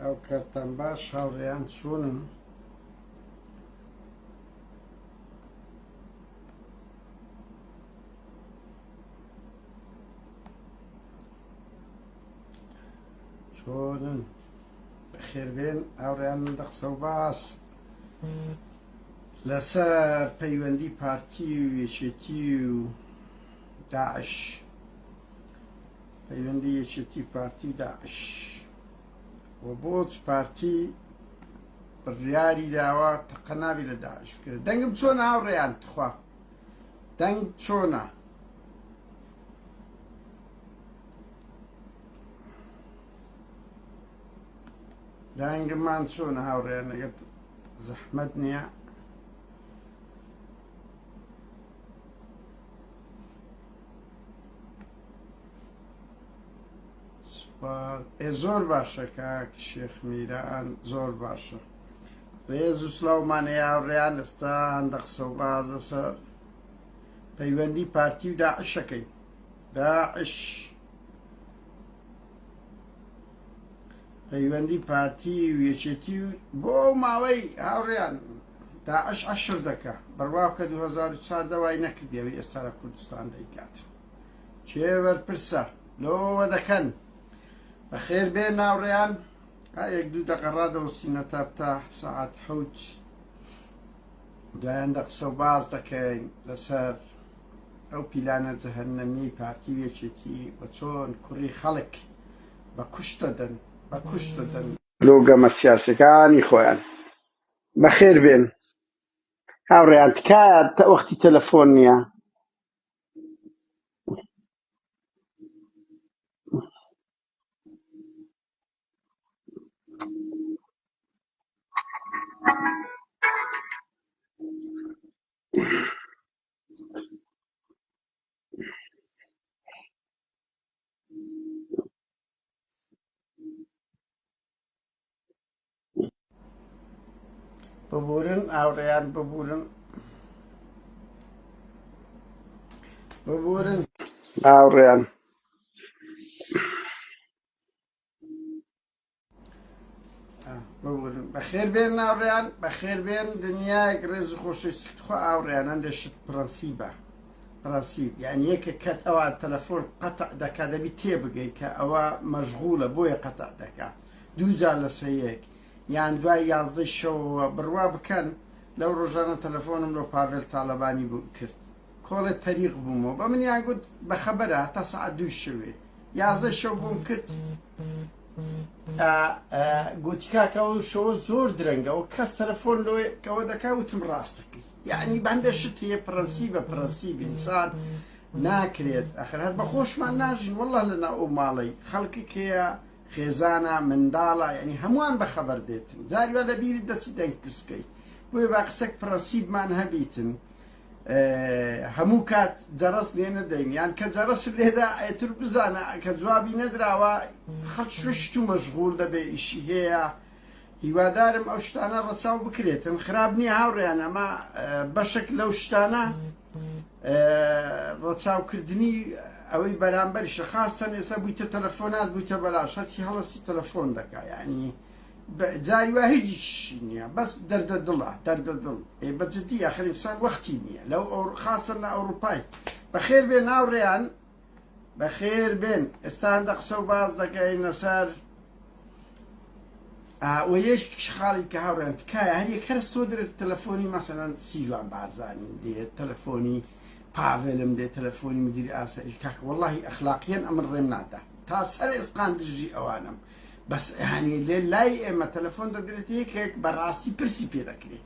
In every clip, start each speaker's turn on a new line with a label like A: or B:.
A: ئەو کەرتەن باش هاوڕێیان چۆنن؟ چۆنن؟ بەخێربێن هاوڕێیان من دەقسە و باس لەسەر پەیوەندی پارتی و یەکێتی و داعش، پەیوەندی یەکێتی پارتی و داعش و بۆچ پارتی بڕیاری داوا تەقەنابی لە داعش بکرێت. دەنگم چۆنە هاوڕێیان؟ تخوا دەنگ چۆنە؟ دەنگمان چۆنە هاوڕێیان؟ ئەگەر زەحمەت نییە زۆر باشە کاک شێخ میران، زۆر باشە. ڕێز و سڵاومانەیە هاوڕێیان. ئێستا هەندە قسە و باز لەسەر پەیوەندی پارتی و داعشەکەی. داعش پەیوەندی پارتی و یەکێتی و بۆ ماوەی هاوڕێیان داعش عەشر دەکا بڕواو کە 2004 وای نەکردیەوەی ئێستا لە کوردستان دەیکاتن. چێ وەرپرسە لۆوە دەکەن. بەخێربێن هاوڕێیان. یەک دوو دەقە ڕادەوەستینە تا سەعات حەوت دوایان دە قسە و باز دەکەین لەسەر ئەو پیلانە جەهەنەمی پارتی و یەکێتی و چۆن کوڕی خەڵک بە کوشت دەدەن لۆگەمە سیاسەکانی خۆیان. بەخێربێن هاوڕێیان. تکایە وەختی تەلەفۆن نییە. ببورن هاوڕێیان، ببورن هاوڕێیان. ببورن. بەخێربێن هاوڕێیان، بەخێربێن. دنیایەک ڕێز و خۆشەویستی خوا هاوڕێیان هەندێشت پرەنسیبە. پرەنسیب یعنی یەکە کات ئەوە تەلەفۆن قەتع دەکا دەبی تێبگەی کە ئەوە مەشغوڵە بۆیە قەتع دەکا. دووجار لە سەیەک یان دوای 11 شەوەوە بڕوا بکەن. لەو ڕۆژانە تەلەفۆنم لەو پاڤێل تاڵەبانی بوو کرد، کۆڵێت تەریق بوومەوە بە منیان گوت بەخەبەرە هەتا سەعات 2 شەوێ 11 شەو بووم کرد. گوتی کاکەوە شەوە زۆر درەنگە و کەس تەلەفۆن لەوەکەوە دەکا وتم ڕاستەکەی. یعنی بەندە شت هەیە پرەنسیبە پرەنسیب ئینسان ناکرێت. ئەخر هەر بە خۆشمان ناژین وەڵڵا لەناو ئەو ماڵەی خەڵکێک هەیە خێزانە منداڵە یعنی هەمووان بەخەبەر دێتن. جاریوە لە بیری دەچی دەنگ کسکەی بۆیە با قسەک پرەنسیبمان هەبیتن. هەموو کات جەرەس لێ نەدەین یان کە جەرەس لێدا ئەتر بزانە کە جوابی نەدراوە خەڵک شت و مەشغوڵ دەبێ ئیشی هەیە. هیوادارم ئەو شتانە ڕەچاو بکرێتن. خراپ نییە هاوڕێیان، ئەمە بەشێک لەو شتانە ڕەچاوکردنی ئەوەی بەرامبەریشە. خاستەن ئێستا بوویتە تەلەفۆنات بوویتە بەلاش هەرچی هەڵەستی تەلەفۆن دەکا. یعنی جاری وا هیچی نییە بەس دەردە دڵە دەردە دڵ بەجددی ئاخر ئینسان وەختی نییە لەو خاستن لە ئەوروپای. بەخێربێن هاوڕێیان، بەخێربێن. ئێستا هەندە قسە و باز دەکەین لەسەر و یەک خاڵی کە هاوڕێیان تکایە هەر یەک هەرس تۆ درێت تەلەفۆنی مەسەلەن سیڤان بارزانین دێت، تەلەفۆنی پاڤێلم دێت، تەلەفۆنی مدیری ئاسایش. کاکە وەڵڵاهی ئەخلاقیەن ئەمن ڕێم نادا تا سەر ئێسقان دژی ئەوانم. بەس هەنی لێ لای ئێمە تەلەفۆن دەدرێت یەکێک بەڕاستی پرسی پێ دەکرێت.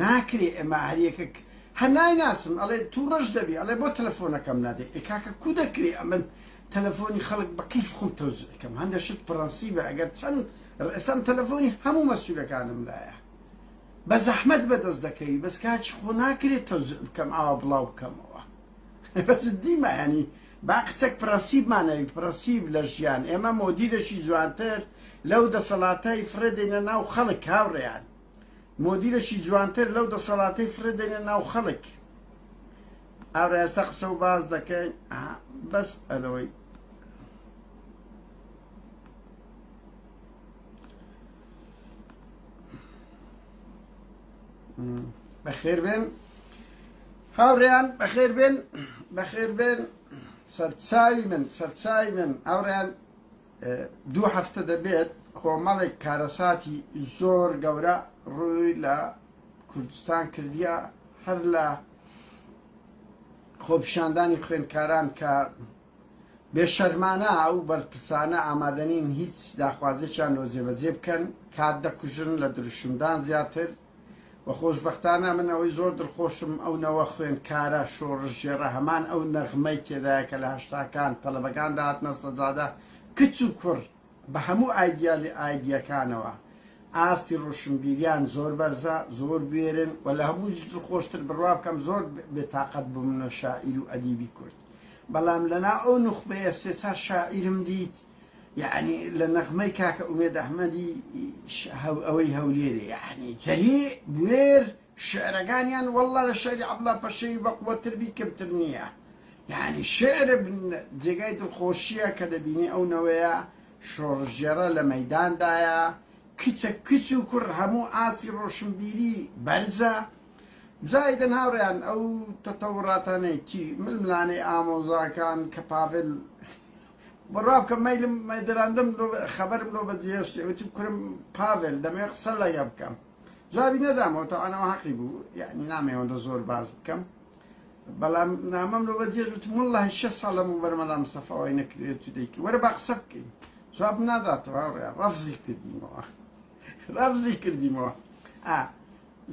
A: ناکرێ ئێمە هەر یەکێک هەر نایناسم ئەڵێ توو ڕەش دەبی ئەڵێ بۆ تەلەفۆنەکەم نادێ. کاکە کو دەکرێ ئەمن تەلەفۆنی خەڵک بە کەیف خۆم تەوزیعەکەم. هەندە شت پرەنسیبە. ئەگەر چەند ئێستام تەلەفۆنی هەموو مەسئولەکانم لایە بە زەحمەت بەدەست دەکەی بەس کاچی خۆ ناکرێت تەوزیع بکەم ئاوا بڵاو بکەمەوە. بەجددیمە ینی با قسەک پرەنسیبمانەوی پرەنسیب لە ژیان. ئێمە مۆدیرێکی جوانتر لەو دەسەڵاتای فرێدێنە ناو خەڵک هاوڕێیان. مۆدیرێکی جوانتر لەو دەسەڵاتەی فرێدێنە ناو خەڵک. ئەوڕێ ئێستا قسە و باز دەکەین بەس ئەلەوەی بەخێر بێن هاوڕێیان بەخێر بێن سەرچاوی من هاوڕێیان 2 هەفتە دەبێت کۆمەڵێک کارەساتی زۆر گەورە ڕووی لە کوردستان کردیە هەر لە خۆپیشاندانی خوێندکاران کە بێشەرمانە ئەو بەرپرسانە ئامادەنین هیچ داخوازێکیان لۆ جێبەجێ بکەن کات دەکوژن لە دروشمدان زیاتر و خۆشبەختانە من ئەوەی زۆر دڵخۆشم ئەو نەوە خوێندکارە شۆڕژێڕە هەمان ئەو نەغمەی تێدایە کە لە هەشتاکان تەلەبەکان داهاتنە سەجادە کچ و کوڕ بە هەموو ئایدیەکانەوە ئاستی ڕۆشنبیریان زۆر بەرزە زۆر بێرن و لە هەموو دڵخۆشتر بڕوا بکەم زۆر بێتاقەت بوومە شاعیر و ئەدیبی کورد بەڵام لەنا ئەو نوخبەیە سێسا شاعیرم دیت یعنی لە نەغمەی کاکە ئومێد ئەحمەدی ئەوەی هەولێرێ یعنی جەری بوێر شعرەکانیان وەڵڵا لە شعری عەبدوڵڵا پەشەوی بەقووەتر بی کەمتر نییە یعنی شعر جێگای دڵخۆشیە کە دەبینی ئەو نەوەیە شۆڕژێڕە لە مەیداندایە کچە کچ و کوڕ هەموو ئاسی ڕۆشنبیری بەرزە زایدن هاوڕێیان ئەو تەتەوڕاتانەی چی ململانەی ئامۆزاکان کە پاڤل بڕوا بکەم مەیلم دەراندم خەبەرم لۆ بەجێشتێ وتی بکورم پاڤل دەمێ قسە لەگە بکەم جوابی نەدامەوە تەوانەوە حەقی بوو یعنی نامەوەندە زۆر باز بکەم بەڵام نامەم لۆ بەجێش وتم وەڵڵاهی 6 ساڵەم و بەرمەلا مستەفاوای نەکرێت تو دەیکە وەرە با قسە بکەین جواب ناداتەوە هاوڕێیان ڕەفزی کردیمەوە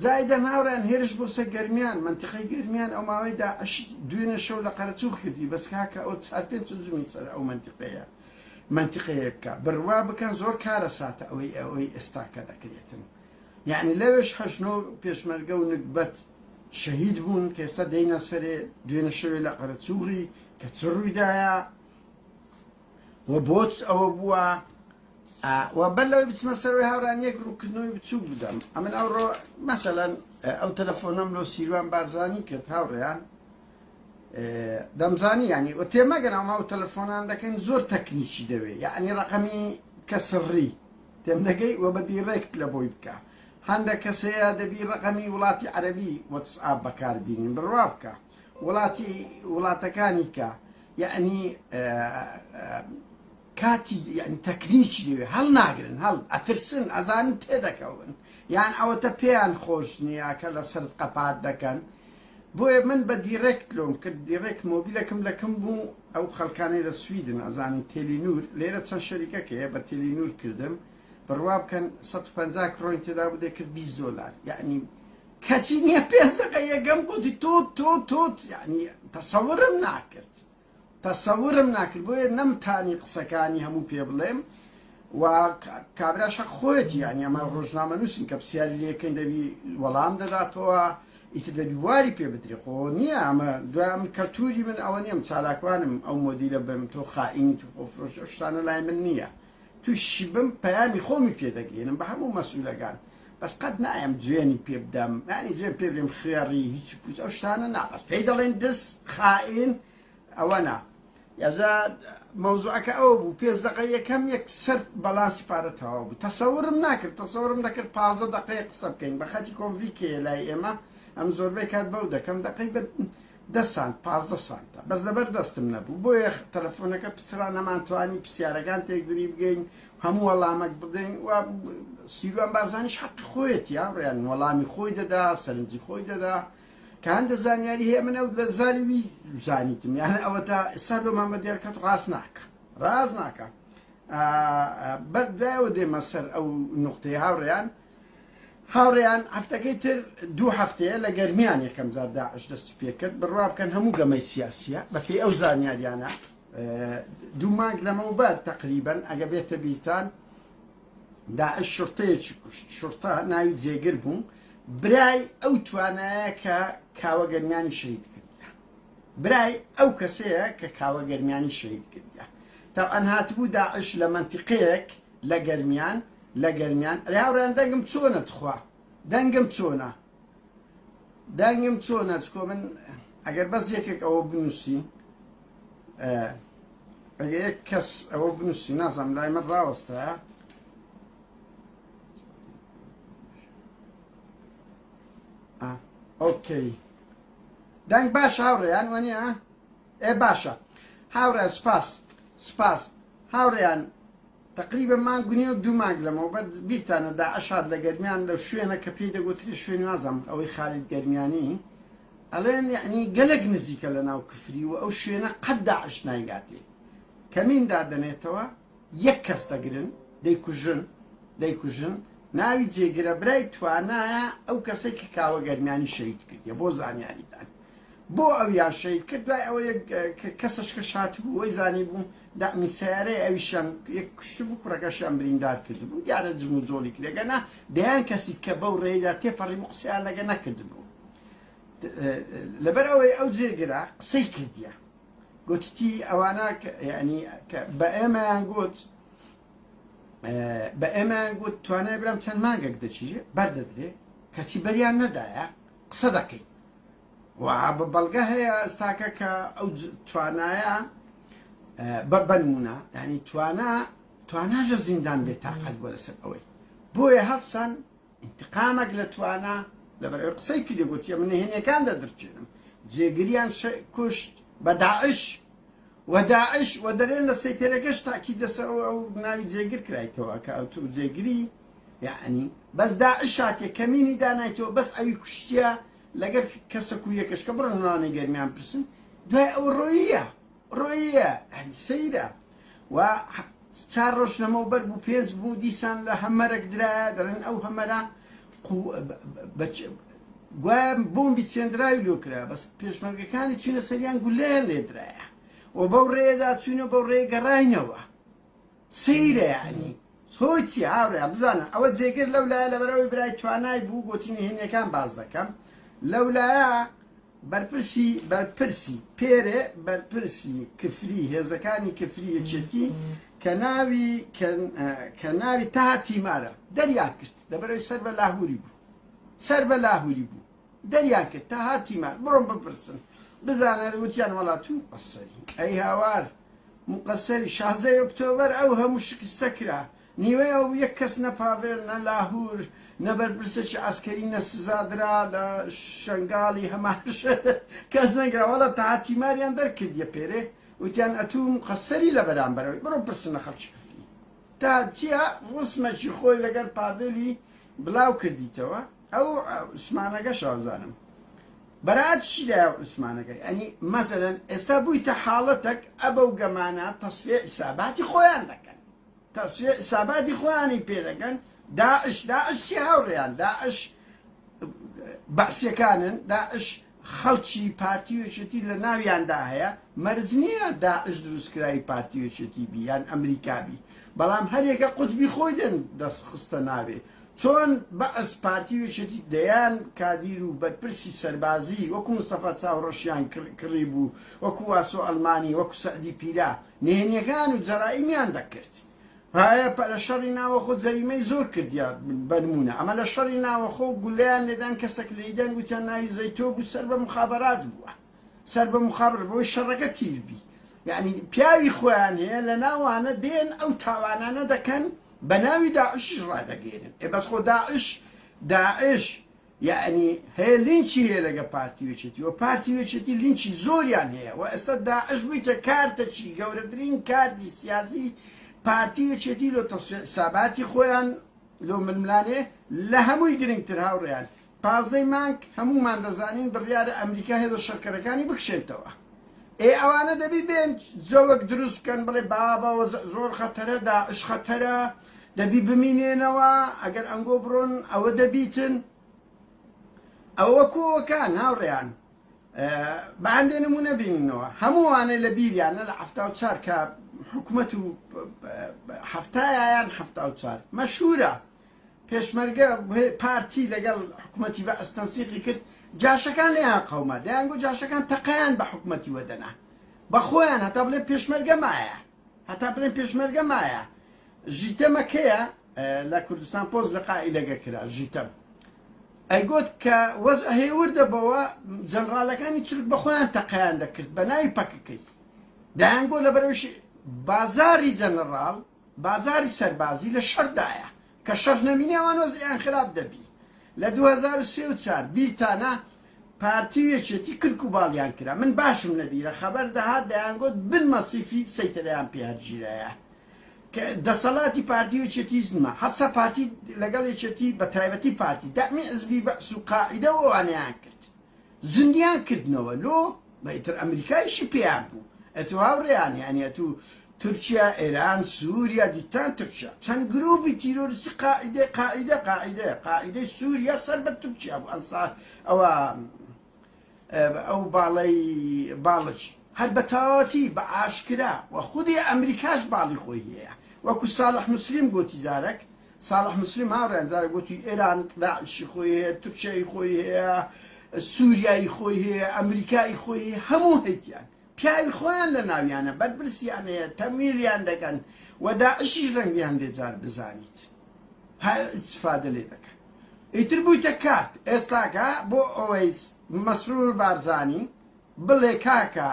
A: زایدە هاوڕێیان هێرش بۆ سە گەرمیان منتیقەی گەرمیان ئەو ماوەی داعش دوێنە شەو لە قەرەچوو کردی بەس کاکە ئەو 4-5 زومی سەر ئەو منتیقەیە بکە بڕوا بکەن زۆر کارە ساتە ئەوەی ئێستاکە دەکرێتن یعنی لەوێش هەژنۆ پێشمەرگە و نکبەت شەهید بوون کە ئێستا دەینە سەرێ دوێنە شەوێ لە قەرەچووری کە چ ڕوویدایە و بۆچ ئەوە بووە و بەر لەوەی بچمە سەرەوەی هاوڕان یەک ڕووکردنەوەی بچووک بدەم ئەمن ئەوڕۆ مەسەلەن ئەو تەلەفۆنەم لۆ سیروان بارزانی کرد هاوڕێیان دەمزانی ینی و تێمەگەنەوە ئەو تەلەفۆنان دەکەین زۆر تەکنیکی دەوێت یعنی ڕقەمی کە سڕی تێم دەگەی و بە دیڕێکت لە بۆی بکە هەندێک کەسەیە دەبی ڕقەمی وڵاتی عەرەبی وەتسئاپ بەکاربینین بڕوا بکە وڵاتەکانی کە یعنی کاتی یعنی تەکنیکی دەوێت هەڵ ناگرن هەڵ ئەترسن ئەزانن تێدەکەون یان ئەوەتە پێیان خۆش نییە کە لەسەر قەپات دەکەن بۆیە من بە دیڕێکت لۆم کرد دیڕێکت مۆبیلەکەم لەکەم بوو ئەو خەڵکانەی لە سویدن ئەزانن تێلینور لێرە چەند شەریکەکەیە بە تێلینور کردم بڕوا بکەن 150 کڕۆین تێدا بوو دەکرد $20 یعنی کەچی نییە 5 دقە یەکەم گوتی تۆت یعنی تەسەورم ناکرد بۆیە نەمتانی قسەکانی هەموو پێ بڵێم و کابراشە خۆیەتی ینی ئەمە ڕۆژنامە نووسین کە پرسیاری لێکەین دەبی وەڵام دەداتەوە ئیتر دەبی واری پێ بدرێ خۆ نییە ئەمە دوام کەلتوری من ئەوە نییەم چالاکوانم ئەو مۆدیلە بم تۆ خائینی تو خۆفرۆش شتانە لای من نییە تووشی بم پەیامی خۆمی پێدەگەێنم بە هەموو مەسئولەکان بەس قەت نایم جوێنی پێ بدەم ینی جوێن پێ برێم خێڕی هیچ پوچ ئەو شتانە ناقەس پێی دەڵێن دەست خائین ئەوە نا یازا مەوزوعەکە ئەوە بوو 5 دقە یەکەم یەک سەر بەڵاسی پارە تەواو بوو تەسەورم ناکرد تەسەورم دەکرد 15 دقەیە قسە بکەین بە خەتی کۆنڤیکەیە لای ئێمە ئەم زۆربەی کات بەو دەکەم دقەی بە 10 سانت 15 سانتە بەس لەبەر دەستم نەبوو بۆیە تەلەفۆنەکە پچرا نەمانتوانی پرسیارەکان تێکدری بگەین هەموو وەڵامێک بدەین و سیروان بارزانیش حەقی خۆیەتی هاوڕێیان وەڵامی خۆی دەدا سەرنجی خۆی دەدا کە هەندە زانیاری هەیە من ئەو لە زاریوی زانیتم یانە ئەوە تا ئێستا لۆمان بە دیارکەت ڕاست ناکە بەدایەوە دێمە سەر ئەو نوقتەی هاوڕێیان هەفتەکەی تر 2 هەفتەیە لە گەرمیان یەکەم جار داعش دەستی پێ کرد بڕوا بکەن هەموو گەمەی سیاسیە بەپێی ئەو زانیاریانە 2 مانگ لەمەوبەر تەقریبەن ئەگە بێتە بیرتان داعش شورتەیەکی کوشت شورتە ناوی جێگر بوو برای ئەو توانایە کە کاوە گەرمیانی شەهید کردە برای ئەو کەسەیە کە کاوە گەرمیانی شەهید کردە تاوان هاتبوو داعش لە منتیقەیەک لە گەرمیان هاوڕێیان دەنگم چۆنە تخوا دەنگم چۆنە چکۆ من ئەگەر بەس یەکێک ئەوە بنووسی ئەگەر یەک کەس ئەوە بنووسی نازانم لای من ڕاوەستایە ئۆکەی دەنگ باش هاوڕێیان وەنیە ئێ باشە هاوڕێ سپاس هاوڕێیان تقریبا مانگونی و 2 مانگ لەمەوە بەر بیرتانە داعشاد لە گەرمیان لە شوێنە کە پێی دەگوتری شوێنی وازم ئەوەی خالید گەرمیانی ئەڵێن یعنی گەلێک نزیکە لە ناو کفری و ئەو شوێنە قەت داعش نایگاتێ کەمین دادەنێتەوە یەک کەس دەگرن دەیکوژن ناوی جێگرە برای توانایە ئەو کەسێک کە کاوە گەرمیانی شەید کردیە بۆ زانیاریدان بۆ ئەویان شەید کرد دوای ئەوە کەسەش کە شات بوو وەی زانی بوو دامی سیارەی ئەویشان یەک کوشت بوو کوڕەکەشیان بریندار کرد بوو دیارە جم و جۆڵی کرێگەنا دەیان کەسی کە بەو ڕێیدا تێپەڕی قسەیان لەگە نەکرد بوو لەبەر ئەوەی ئەو جێگرا قسەی کردیە گوتتی ئەوانە ینی بە ئێمەیان گوت توانای برام چەند مانگێک دەچیژێ بەردەدرێ کەچی بەریان نەدایە قسە دەکەی و بە بەڵگە هەیە ئەستاکە کە ئەو توانایە بەنمونە ینی تواناژە زیندان بێت تاقەت بۆ لەسەر ئەوەی بۆیە هەڵسان ئینتقامێک لە توانە لەبەر قسەی کردی گوتیە من هێنیەکان دەدرچێنم جێگریان کوشت بە داعش و دەرێن لە سەیتەرەکەش تاکی دەسەر ئەو ناوی جێگر کرایتەوە کە ئەو تو جێگری یعنی بەس داعش هاتیە کەمینی دانایتەوە بەس ئەوی کوشتیە لەگەر کەسە و یەکەش کە بڕۆن نانەی گەرمیان پرسن دوای ئەو ڕۆیە ئەنی سەیرە و 4 ڕۆژ لەمەوبەر بوو 5 بوو دیسان لە هەمەرەك درایە دەڵێن ئەو هەمەرە گوایە بۆمبی چێندراوی لۆکرا بەس پێشمەرگەکانی چوونە سەریان گولەیان لێدرایە و بەو ڕێدا چوونە بەو ڕێگەڕاینەوە سەیرە یعنی هۆچی هاوڕێ بزانە ئەوە جێگر لەولایە لەبەرەوەی برای توانای بوو گوتینی هێنیەکان باز دەکەم لەولایە بەرپرسی پێرێ بەرپرسی کفری هێزەکانی کفری یەکێتی کە ناوی تاها تیمارە دەریان کرد لەبەرەوەی سەر بە لاهوری بوو دەریان کرد تاها تیمار بڕۆن بپرسن بزانە وتیان وڵات مقەسەری ئەی هاوار مقەسەری 16 ئۆکتۆبەر ئەو هەموو شکستە کرا نیوەی ئەو یەک کەس نەپاڤێر نە لاهور نە بەرپرسێکی ئاسکەری نەسزادرا لە شنگاڵی هەماش کەس نەگرا وەڵا تاها تیماریان دەرکردیە پێرێ وتیان ئەتوو مقەسەری لە بەرامبەرەوەی بڕۆ پرسنە خەڵکی کفری تا چییە ڕسمێکی خۆی لەگەر پاڤێلی بڵاو کردیتەوە ئەو عوسمانەکە شازانم بەرات چی لایە عوسمانەکەی ئەنی مەسەلەن ئێستا بوویتە حاڵەتێک ئەبەو گەمانە تەسفیە ئیساباتی خۆیان دەکەن تەسفیە ئیساباتی خۆیانی پێ دەکەن داعش چی هاوڕێیان داعش بەعسیەکانن داعش خەڵکی پارتی وێچێتی لە ناویاندا هەیە مەرج نییە داعش دروستکرایی پارتی وێچێتی بی یان ئەمریکابی بەڵام هەرێکە قوتبی خۆی دەخستە ناوێ چۆن بەعس پارتی وێچێتی دەیان کادیر و بەرپرسی سەربازی وەکو مستەفا چاوڕەشیان کڕی بوو وەکو واسۆ ئەڵمانی وەکو سەعدی پیرا نهێنیەکان و جەرائیمیان دەکرد هەیە لە شەڕی ناوەخۆ جەریمەی زۆر کردیا بەنمونە ئەمە لە شەڕی ناوەخۆ گولیان لێدان کەسێک لەیدان گوتیان ناوی زەیتۆ بوو سەر بە مخابەرات بووە سەر بە مخابر بۆی شەڕەکە تیربی یعنی پیاوی خۆیان هەیە لە ناوانە دێن ئەو تاوانانە دەکەن بە ناوی داعشش ڕادەگەێنن بەس خۆ داعش یعنی هەیە لینچی هەیە لەگە پارتی وێچێتی و پارتی وێچێتی لینچی زۆریان هەیە و ئێستا داعش بوویتە کارتەچی گەورەترین کارتی سیاسی پارتی وێچێتی لۆ ساباتی خۆیان لۆ ململانێ لە هەمووی گرنگتر هاوڕێیان 15 مانگ هەمومان دەزانین بڕیارە ئەمریکا هێزە شەرکەرەکانی بکشێتەوە ئەوانە دەبی بێن جۆوەک دروست بکەن بڵێ بابەوە زۆر خەتەرە داعش خەتەرە دەبی بمینێنەوە ئەگەر ئەنگۆ بڕۆن ئەوە دەبیتن ئەوە وەکوەکان هاوڕێیان بەهەندێ نمونە بینینەوە هەمووانە لە بیریانە لە 74 کە حکوومەت و هەفتایان 74 مەشهورە پێشمەرگە پارتی لەگەڵ حکوومەتی بە ئەستەنسیقی کرد جاشەکان لێیان قەومە دەیانگۆ جاشەکان تەقەیان بە حکوومەتی وەدەنا بە خۆیان هەتا بڵێ پێشمەرگە مایە ژیتەمەکەیە لە کوردستان پۆز لە قائیدەگە کرا ژیتەم ئەیگوت کە وەزع هێوردەبەوە جەنرالەکانی تورک بە خۆیان تەقەیان دەکرد بە ناوی پەکەکەی دایانگۆ لە بەرەوش بازاری جەنەڕاڵ بازاری سەربازی لە شەردایە کە شەڕ نەمینێوان وەزعیان خراپ دەبی لە 2003 بیرتانە پارتیوێکێتی کرک و باڵیان کرا من باشم نەبیرە خەبەر دەهات دەیانگوت بن مەسیفی سەیتەرەیان پێهەرگیرەیە کە دەسەڵاتی پارتیوێکێتی زنمە هەسا پارتی لەگەڵ یەکێتی بە تایبەتی پارتی دەمی حزبی بەعس و قاعیدە ئەوانەیان کرد زندیان کردنەوە لۆ بەئیتر ئەمریکایشی پێیان بوو ئەتو هاوڕێیان یانی ئەتو تورکیا ئێران سووریا دیتان تورکیا چەند گرۆپی تیرۆریستی قاعیدەی سووریا سەر بە تورکیا بوو ئەنسار ئەوە ئەو باڵەی باڵج هەر بە تەواوەتی بە ئاشکرا و خودی ئەمریکاش باڵی خۆی هەیە وەکو ساڵح موسلیم گوتی جارێک ساڵح موسلیم هاوڕێیان جارێک گوتی ئێران داعشی خۆی هەیە تورکیای خۆی هەیە سووریایی خۆی هەیە ئەمریکای خۆی هەیە هەموو هەیتیان پیاوی خۆیان لە ناویانە بەرپرسیان هەیە تەمویلیان دەکەن و داعشیش ڕەنگیان لێجار بزانیت هەر ئیستیفادە لێ دەکەن ئیتر بوویتە کات ئێستاکە بۆ ئەوەی مەسرور بارزانی بڵێ کاکە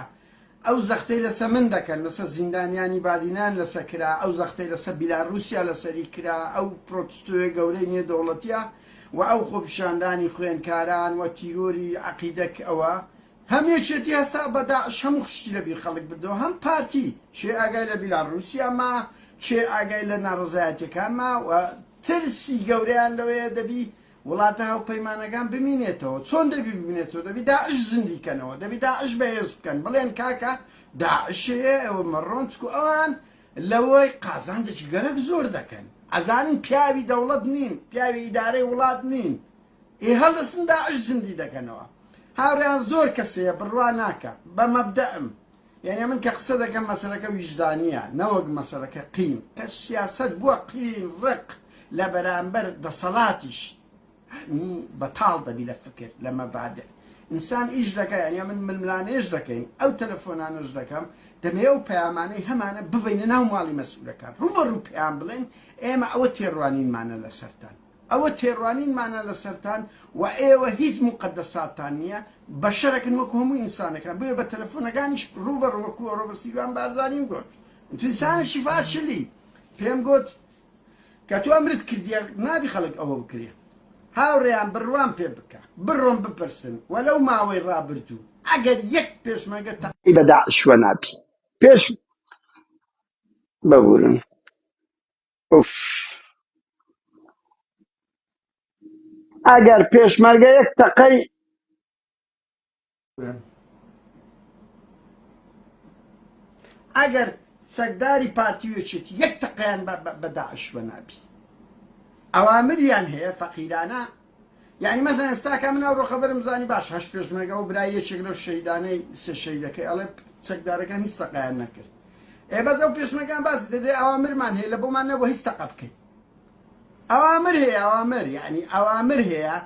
A: ئەو زەختەی لەسەر من دەکەن لەسەر زیندانیانی بادینان لەسەر کرا ئەو زەختەی لەسەر بیلاڕوسیا لەسەری کرا ئەو پرۆتستۆیە گەورەی نییە دەوڵەتیە و ئەو خۆپیشاندانی خوێنکاران و تیرۆری عەقیدەک ئەوە هەمێکێتی هەستا بە داعش هەموو خشتی لەبیر خەڵک بردەوە هەم پارتی چێ ئاگای لە بیلاڕوسیا ما چێ ئاگای لە ناڕزایەتەکان ما و ترسی گەورەیان لەوەیە دەبی وڵاتە هاوپەیمانەکان بمینێتەوە چۆن دەبی ببینێتەوە دەبی داعش زندیکەنەوە دەبی داعش بەهێز بکەن بڵێن کاکە داعشەیە ئەوە مەڕۆن چکو ئەوان لەوەی قازانجێکی گەرەک زۆر دەکەن ئەزانن پیاوی دەوڵەت نین پیاوی ئیدارەی وڵات نین ئێ هەڵدەستن داعش زندی دەکەنەوە هاوڕێیان زۆر کەسەیە بڕوا ناکە بە مەبدەئم یعنی من کە قسە دەکەم مەسەلەکە ویژدانیە نەوەک مەسەلەکە قیم کە سیاسەت بووە قیم ڕق لە بەرامبەر دەسەڵاتیش بەتاڵ دەبی لە فکر لە مەبادە ئینسان ئیش دەکە یعنی من ململانێش دەکەین ئەو تەلەفۆنانش دەکەم دەمێ ئەو پەیامانەی هەمانە ببینە ناو ماڵی مەسئولەکان ڕوبەڕوو پێیان بڵێن ئێمە ئەوە تێڕوانینمانە لەسەرتان ئەوە تێڕوانینمانە لەسەرتان و ئێوە هیچ مقدساتان نییە بەشەرەکن وەکو هەموو ئینسانەکان بێ بە تەلەفۆنەکانیش ڕوبەڕوو وەکو ئەوڕۆ سیروان بارزانیم گوت تو ئینسانێکی فاشلی پێم گوت کە تۆ ئەمرت کردیە نابی خەڵک ئەوە بکرێ هاوڕێیان بڕوان پێ بکە بڕۆن بپرسن وەلەو ماوەی ڕابردوو ئەگەر یەک پێشمەرگە تەقی بە داعش وە نابی پێش ببورن ئەگەر پێشمەرگە یەک تەقەی ئەگەر چەکداری پارتیوێکێتی یەک تەقەیان بە داعش وە نابی ئەوامریان هەیە فەقیرانە یعنی مەسەڵەن ئێستاکە من ئەوڕۆ خەبەرم زانی باش هەشت پێشمەرگە و برای یەکێک لەو شەیدانەی سێ شەیدەکەی ئەڵێ چەکدارەکان هیچ تەقەیان نەکرد بەس ئەو پێشمەرگەکان باسی دەدەی ئەوامرمان هەیە لە بۆمان نەبووە هیچ تەقە بکەین ئەوامر هەیە ئەوامر یعنی ئەوامر هەیە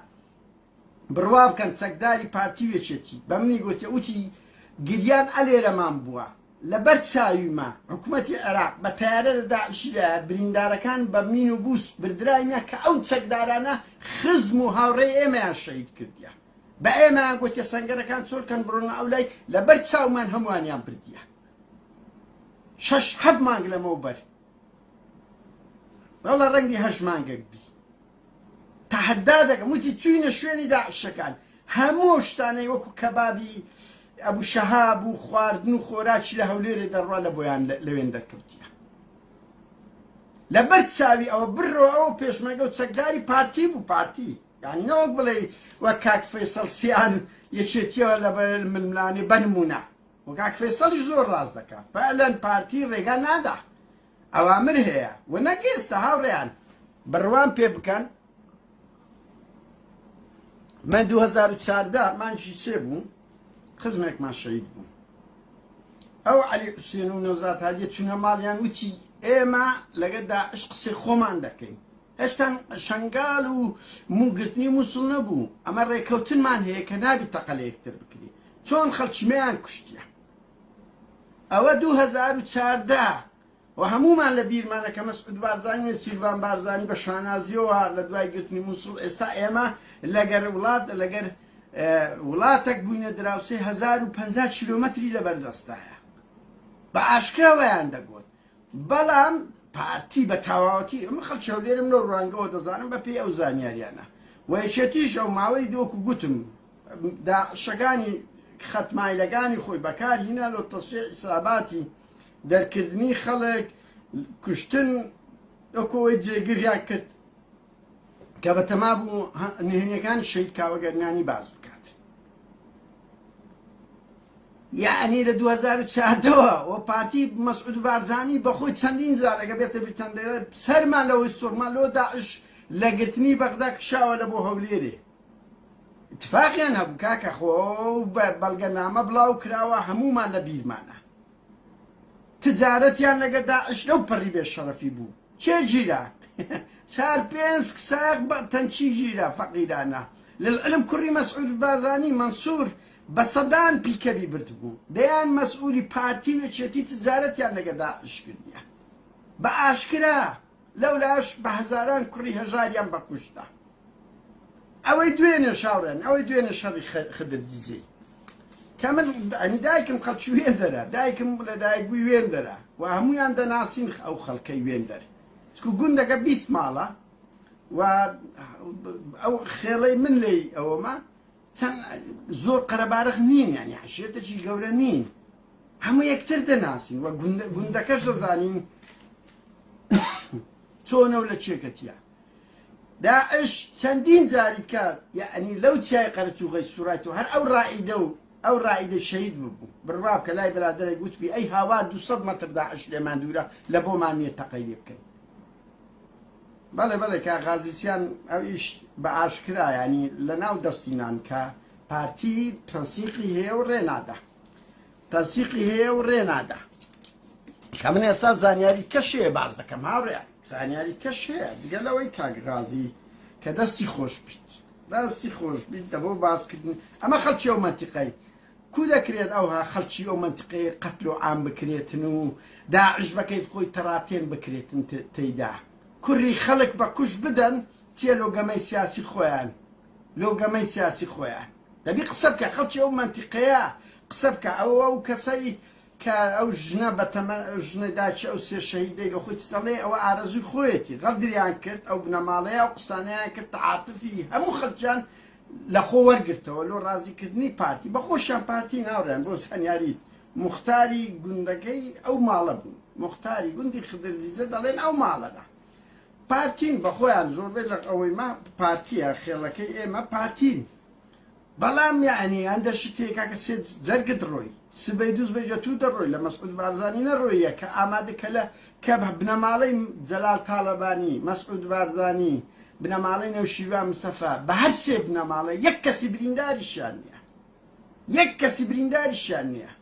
A: بڕوا بکەن چەکداری پارتیوێکێتی بە منی گوتێ وتی گریان ئەلێرەمان بووە لەبەر چاویمە حکوومەتی عێراق بە تەیارە لە داعشیدا بریندارەکان بە مین و بوس بردراینە کە ئەو چەکدارانە خزم و هاوڕێی ئێمەیان شەهید کردیە بە ئێمەیان گوتێ سەنگەرەکان چۆرکەن بڕۆنە ئەو لای لەبەر چاومان هەمووانیان بردیە 6-7 مانگ لەمەوبەر وەڵا ڕەنگی 8 مانگێک بی تەحەدا دەکەم وتی چوینە شوێنی داعشەکان هەموو شتانەی وەکو کەبابی ئەبوو شەهاب و خواردن و خۆراکی لە هەولێرێ دەڕوا لە بۆیان لەوێن دەرکەوتیە لەبەر چاوی ئەوە بڕۆ ئەوە پێشمەرگە و چەکداری پارتی بوو پارتی یعنی نەوەک بڵێ وەک کاک فەیسەڵ سیان یەکێتیەوە لە ململانێ بەنمونە و کاک فەیسەڵیش زۆر ڕاست دەکات فعلەن پارتی ڕێگا نادا ئەوامر هەیە و نەگەێستە هاوڕێیان بڕوان پێ بکەن من 2014 مانجی سێ بوو خزمێکمان شەهید بوو ئەو عەلی حوسێن و نەوزاد هادیە چوونە ماڵیان وتی ئێمە لەگە داعش قسەی خۆمان دەکەین هێشتا شەنگال و موگرتنی مووسڵ نەبوو ئەمە ڕێکەوتنمان هەیە کە نابی تەقە لە یەکتر بکرێ چۆن خەڵکیمەیان کوشتیە ئەوە 2014 و هەمومان لە بیرمانە کە مەسعود بارزانی و سیلڤان بارزانی بە شانازیەوە لە دوای گرتنی مووسڵ ئێستا ئێمە لەگەر وڵاتێک بووینە دراوسێ 1050 کیلۆمەتری لەبەردەستایە بە ئاشکراوەیان دەگوت بەڵام پارتی بە تەواوەتی ئەمە خەڵک لێرم لەو ڕوانگەوە دەزانم بە پێی ئەو زانیاریانە و یەکێتیش ئەو ماوەی دۆکو گوتم داعشەکانی خەتمایلەکانی خۆی بەکارهێنا لە تەسیع حساباتی دەرکردنی خەڵک کوشتن ئەوکەوەی جێگریان کرد کە بەتەما بوو نهێنیەکانی شەید کاوەگەرنانی باز بکات یعنی لە 2014ەوە و پارتی مەسعود بارزانی بەخۆی چەندین جار ئەگە بێتە بریتەندێرە سەرمان لەوەی سوڕمان لەوە داعش لە گرتنی بەغدا کشاوە لە بۆ هەولێرێ اتفاقیان هەبوو کاکە خۆ بەڵگەنامە بڵاو کراوە هەمومان لە بیرمانە تجارەتیان لەگە داعش لەو پەڕی بێ شەرەفی بوو چێ گیرە چار پێنج کساق بە تەنچی گیرە فەقیرانە لەعلم کوڕی مەسعود بارزانی مەنسوور بە سەدان پیکەبی برد بوو دەیان مەسئولی پارتی وێچێتی تجارەتیان لەگە داعش کردیە بە ئاشکرا لەولاش بە هەزاران کوڕی هەژاریان بەکوشتە ئەوەی دوێنێ شاوڕێن ئەوەی دوێنێ شەڕی خدر دیزەی کە من ئەنی دایکم خەڵکی وێن دەرە دایکم لە دایکبووی وێن دەرە و هەمویان دەناسین ئەو خەڵکەی وێن دەر چکو گوندەکە 20 ماڵە و ئەو خێڵەی من لێی ئەوەمە چەند زۆر قەرەبارەخ نین یعنی حشێتێکی گەورە نین هەموو یەکتر دەناسین و گوندەکەش دەزانین چۆنە و لە چێکەتیە داعش چەندین جاری کات یعنی لەو چای قەرەچووغەی سوورایەوە هەر ئەو ڕائیدە شەهید ببوو بڕواب کە لای برادەرێک گوتبی ئەی هاوار 200 مەتر داعش لێمان دوورە لە بۆمان نییە تەقەی لێ بکەین بەڵێ کا غازیسیان ئەو ئیش بە ئاشکرا ینی لە ناو دەستینان کە پارتی تەنسیقی هەیە و ڕێنادا تەنسیقی هەیە و ڕێنادا کە من ئێستا زانیاری کەشەیە باز دەکەم هاوڕێیان زانیاری کەش هەیە جگە لەوەی کاغازی کە دەستی خۆش بیت دەستی خۆش بیت دەبۆ باسکردن ئەمە خەڵکی ئەو مەنتیقەی کو دەکرێت ئەوها خەڵکی ئەو مەنتیقەی قەتل و عام بکرێتن و داعش بەکەیف خۆی تەڕاتێن بکرێتن تێیدا کوڕی خەڵک بە کوش بدەن چیە لۆگەمەی سیاسی خۆیان لۆگەمەی سیاسی خۆیان دەبی قسە بکە خەڵکی ئەو مەنتیقەیە قسە بکە ئەو کەسەی کە ئەو ژنە بەتەمە ژنە داچی ئەو سێ شەهیدەی لە خۆی دەڵێ ئەوە ئارەزووی خۆیەتی غەدریان کرد ئەو بنەماڵەیە و قسانیان کرد تەعاتفی هەموو خەڵکیان لە خۆ وەرگرتەوە لۆ ڕازیکردنی پارتی بە خۆشیان پارتی ناوڕیان بۆ زانیاریت موختاری گوندەکەی ئەو ماڵە بوو موختاری گوندی خدرزیزە دەڵێن ئەو ماڵەدا پارتین بە خۆیان زۆربەی لە ئەوەی ما پارتیە خێڵەکەی ئێمە پارتین بەڵام یعنی هەندە شتێکا کە سێ جەرگت ڕۆی سبەی دووس بەیجە تو دەڕۆی لە مەسعود بارزانی نەڕۆیە کە ئامادەکە لە کە بنەماڵەی جەلال تاڵەبانی مەسعود بارزانی بنەماڵەی نەوشیروان مستەفا بە هەر سێ بنەماڵە یەک کەسی برینداریشیان نییە یەک کەسی برینداریشیان نییە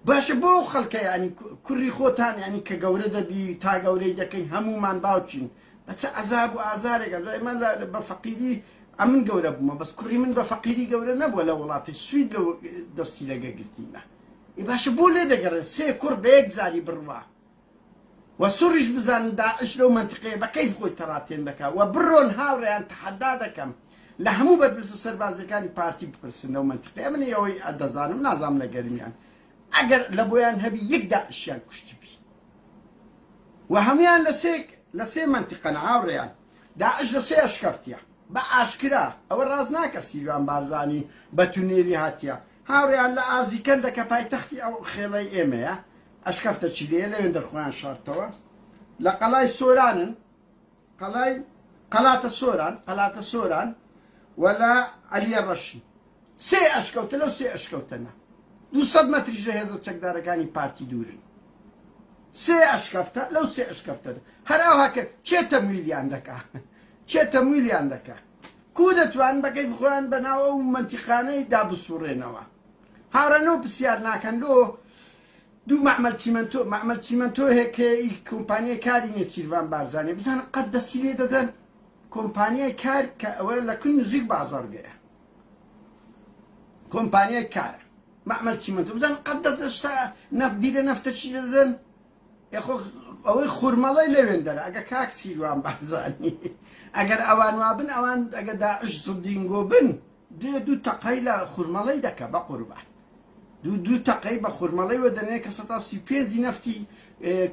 A: باشە بۆ خەڵکە ینی کوڕی خۆتان ینی کە گەورە دەبی تا گەورەی دەکەین هەمومان باوچین بە چه عەزاب و ئازارێک ئەمە بە فەقیری ئەمن گەورە بوومە بەس کوڕی من بە فەقیری گەورە نەبووە لە وڵاتی سوید لە دەستی لەگە گرتینە ئی باشە بۆ لێ دەگەڕێت سێ کوڕ بە یەک زاری بڕوا و سوڕیش بزانن داعش لەو مەنتیقەیە بە کەیف خۆی تەڕاتێن دەکا و بڕۆن هاوڕێیان تەحەدا دەکەم لە هەموو بەرپرسە سەربازەکانی پارتی بپرسن لەو مەنتیقەیە من ئەوەی دەزانم نازانم لە گەرمیان ئەگەر لە بۆیان هەبی یەک داعشیان کوشتی بی و هەمویان لە سێ مەنتیقەن هاوڕێیان داعش لە سێ ئەشکەفتیە بە ئاشکرا ئەوە ڕاز ناکە سیروان بارزانی بە تونێلی هاتیە هاوڕێیان لە ئازیکەندە کە پایتەختی ئەو خێڵەی ئێمەیە ئەشکەفتە چیلەیە لەوێن دەرخۆیان شارتەوە لە قەڵای سۆرانن قەلاتە سۆران و لە عەلیە ڕەشی سێ ئەشکەوتە لەو سێ ئەشکەوتەنە 200 مەتریش لە هێزە چەکدارەکانی پارتی دوورن سێ ئەشکەفتە لەو سێ ئەشکەفتەدا هەر ئەوها کە چێ تەمویلیان دەکا چێ تەمویلیان دەکا کو دەتوان بەکەی خۆیان بەناوە و مەنتیقانەی دابسوڕێنەوە هاوڕێنەوە پرسیار ناکەن لۆ دوو مەعمەل چیمەنتۆ هەیە کە کۆمپانیای کاری نیە سیلڤان بارزانێ بزانە قەت دەستی لێ دەدەن کۆمپانیای کار کە ئەوە لە کن نزیک بازاڕگەیە کۆمپانیای کارە مەعمەل چیمەنتۆ بزانە قەت دەست هێشتا بیرە نەفتە چی دەدەن یخۆ ئەوەی خورمەڵەی لەوێندەرە ئەگە کاک سیروان بازانی ئەگەر ئەوان وابن ئەوان ئەگە داعش زڵدینگۆ بن دوو تەقەی لە خورمەڵەی دەکە بە قوربان دوو تەقەی بە خورمەڵەی وەدەنێ کە 135 نەفتی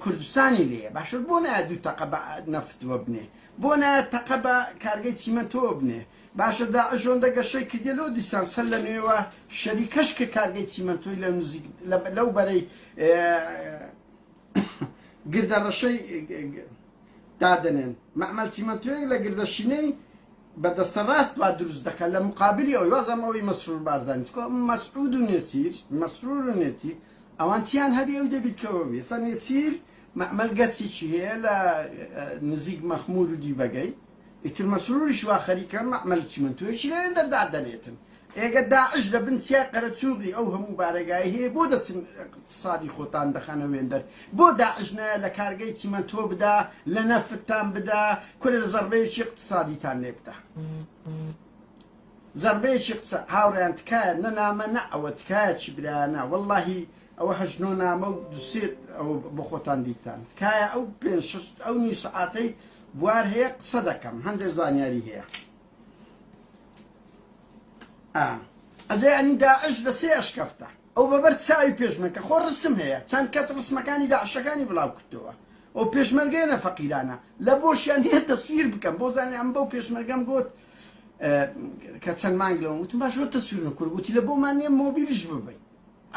A: کوردستانی لێیە باشتر بۆ نایە دوو تەقە بە نەفتوە بنێ بۆ نایە تەقە بە کارگەی چیمەنتۆوە بنێ باشە داعش ئەوەندە گەشەی کردێ لەو دیسان سەر لە نوێوە شەریکەش کە کارگەی چیمەنتۆی لە نزیک لەو بەرەی گردەڕەشەی دادنێن مەعمەل چیمەنتۆیەک لە گردەشینەی بەدەستە ڕاست با دروست دەکات لە مقابلی ئەوی وازەم ئەوەی مەسرور بازدانی مەسعود و نێسیر مەسرور و نێتیر ئەوان چیان هەبی ئەو دەبیتکەوە ئێستا نێتیر مەعمەل گەچێکی هەیە لە نزیک مەخمور و دیبەگەی ئیتر مەسروریش وا خەریکە مەعمەل چیمەنتۆیەکی لەوێن دەردادەنێتن ئێگە داعش لە بنچیا قەرەچووغی ئەو هەموو بارەگای هەیە بۆ دەچن اقتصادی خۆتان دەخەنە وێندەر بۆ داعش نایە لە کارگەی چیمەنتۆ بدا لە نەفتان بدا کورە لە زەربەیەکی اقتصادیتان لێ بدا زەربەیەکی هاوڕیان تکایە نەنامە نە ئەوە تکایە چی برایانە وەڵڵاهی ئەوە هەژنۆ نامە و دووسێت ئەو بۆ خۆتان دیتان تکایە ئەو پێنج شەش ئەو نیو سەعاتەی بوار هەیە قسە دەکەم هەندێک زانیاری هەیە ئەدەی ئەنی داعش لە سێ ئەشکەفتە ئەو بەبەر چاوی پێشمەرگە خۆ ڕسم هەیە چەند کەس ڕسمەکانی داعشەکانی بڵاو کردەوە ئەو پێشمەرگەیە فەقیرانە لە بۆشیان هەیە تەسویر بکەم بۆ زانێ ئەم بەو پێشمەرگەم گوت کە چەند مانگ لەوە وتم باش بۆ تەسویر نەکورد گوتی لە بۆمان نییە مۆبیلش ببین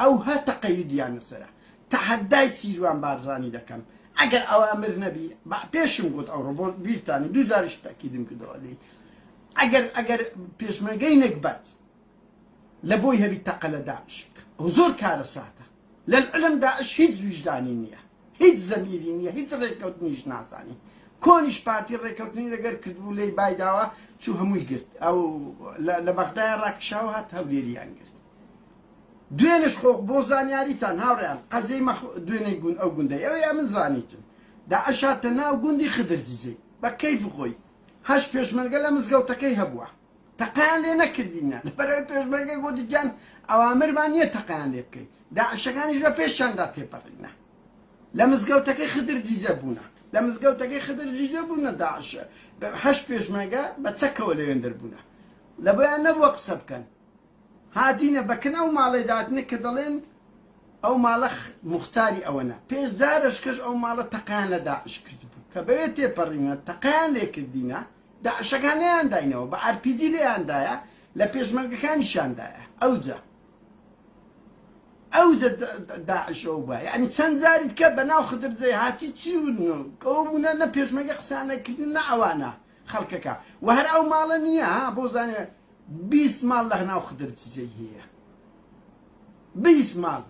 A: ئەو هە تەقەیدیان لەسەرە تەحەدای سیروان بارزانی دەکەم ئەگەر ئەوامر نەبی پێشم گوت ئەو ڕۆ بیرتانی دوو جاریش تاکیدم کردەوە لێی ئەگەر پێشمەرگەی نەکبەت لە بۆی هەبی تەقە لە داعش بکە ئەو زۆر کارە ساتە لە العلم داعش هیچ ویژدانی نییە هیچ زەمیری نییە هیچ ڕێککەوتنیش نازانی کۆنیش پارتی ڕێککەوتنی لەگەر کردبوو لێی بایداوە چوو هەمووی گرت ئەو لە بەغدایە ڕاکشاوە هات هەولێریان گرت دوێنش خۆ بۆ زانیاریتان هاوڕێیان قەزەی دوێنەی ئەو گوندەی ئەوەیە من زانیتم داعش هاتە ناو گوندی خدرجیزەی بە کەیف خۆی هەش پێشمەرگە لە مزگەوتەکەی هەبووە تەقەیان لێ نەکردینە لەبەرەوەی پێشمەرگەی گوتی گیان ئەوامرمان نییە تەقەیان لێ بکەین داعشەکانیش بە پێشیاندا تێپەڕینە لە مزگەوتەکەی خدرجیزە بوونە لە مزگەوتەکەی خدرجیزە بوونە داعشە هەش پێشمەرگە بە چەکەوە لەوێندەر بوونە لە بۆیان نەبووە قسە بکەن هاتینە بەکن ئەو ماڵی داتنە کە دەڵێن ئەو ماڵە مختاری ئەوەنە پێش زارش کەش ئەو ماڵە تەقەیان لە داعش کرد بوو کە بەوێ تێپەڕینە تەقەیان لێ کردینە داعشەکان لێیانداینەوە بە ئارپیجی لێیاندایە لە پێشمەرگەکانیشاندایە ئەوجە داعشەوە بە یعنی چەند زاریت کە بە ناو خدرجەی هاتی چی ئەو بوونە نە پێشمەرگە قسانەکردن نە ئەوانە خەڵکەکە و هەر ئەو ماڵە نییە بۆ زانێ 20 ماڵ لە ناو خدرجەی هەیە 20 ماڵ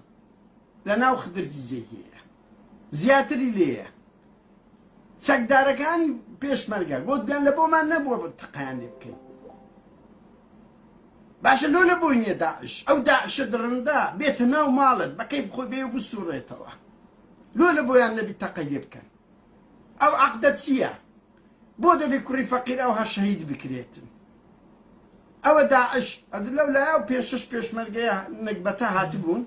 A: لە ناو خدرجەی هەیە زیاتری لێیە چەکدارەکانی پێشمەرگە گوت بیان لە بۆمان نەبووە تەقەیان لێ بکەین باشە لۆ لە بۆی نییە داعش ئەو داعشە درڕندا بێتە ناو ماڵت بە کەیف خۆی بێ بسوڕێتەوە لۆ لە بۆیان نەبی تەقەی لێ بکەن ئەو عەقدە چییە بۆ دەبێ کوڕی فەقیر ئەوها شەهید بکرێتن ئەوە داعش لەو لایە و پێشش پێشمەرگەیە نەکبەتە هاتبوون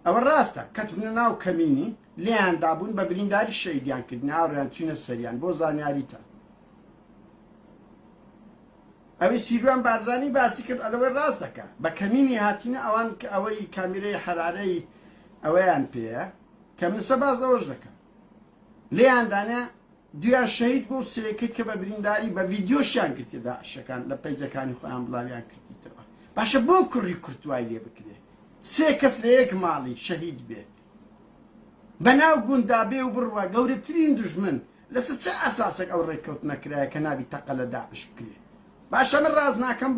A: ئەوە ڕاستە کەتبنە ناو کەمینی لێیاندا بوون بە برینداری شەیدیان کرد ناوڕیان چوونە سەریان بۆ زانیاریتان ئەوەی سیروان بارزانی باسی کرد ئەلەوەی ڕاست دەکە بە کەمینی هاتینە ئەوان ئەوەی کامیرەی حەرارەی ئەوەیان پێیە کە من سەباز ئەوەش دەکەم لێیاندانە دویان شەهید بۆ سلێکرد کە بە برینداری بە ڤیدیۆشیان کردی داعشەکان لە پەیجەکانی خۆیان بڵاویان کردیتەوە باشە بۆ کوڕی کورتوای لێ بکرێ سێ کەس لە یەک ماڵی شەهید بێ بەناو گوندا بێ و بڕوە گەورەترین دوژمن لەسەر چه ئەساسێک ئەو ڕێککەوت نەکرایە کە نابی تەقە لە داعش بکرێ باشە من ڕاز ناکەم